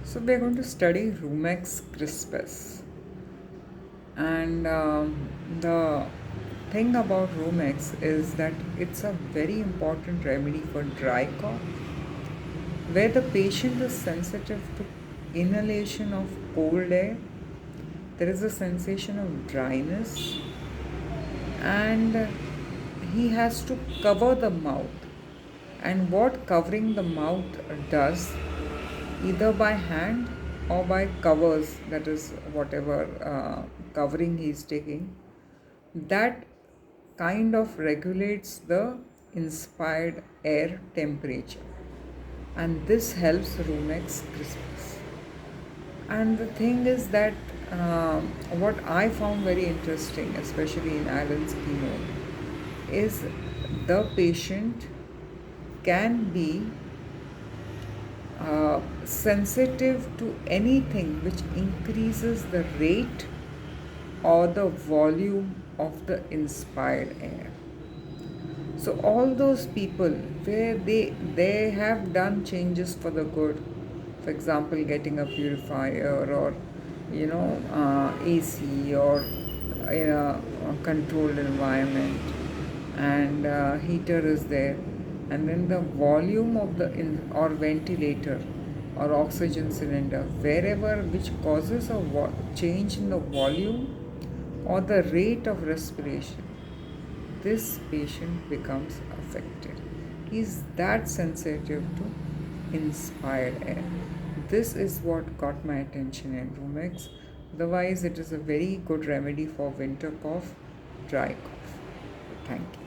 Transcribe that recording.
So we are going to study Rumex Crispus, and the thing about Rumex is that it's a very important remedy for dry cough, where the patient is sensitive to inhalation of cold air. There is a sensation of dryness, and he has to cover the mouth. And what covering the mouth does, either by hand or by covers, that is whatever covering he is taking, that kind of regulates the inspired air temperature, and this helps Rumex Crispus. And the thing is that what I found very interesting, especially in Alan's keynote, is the patient can be sensitive to anything which increases the rate or the volume of the inspired air. So all those people where they have done changes for the good, for example, getting a purifier or AC or in a controlled environment, and heater is there, and then the volume of the or ventilator or oxygen cylinder wherever which causes a change in the volume or the rate of respiration, this patient becomes affected. He's that sensitive to inspired air. This is what got my attention in Rumex. Otherwise, it is a very good remedy for winter cough, dry cough. Thank you.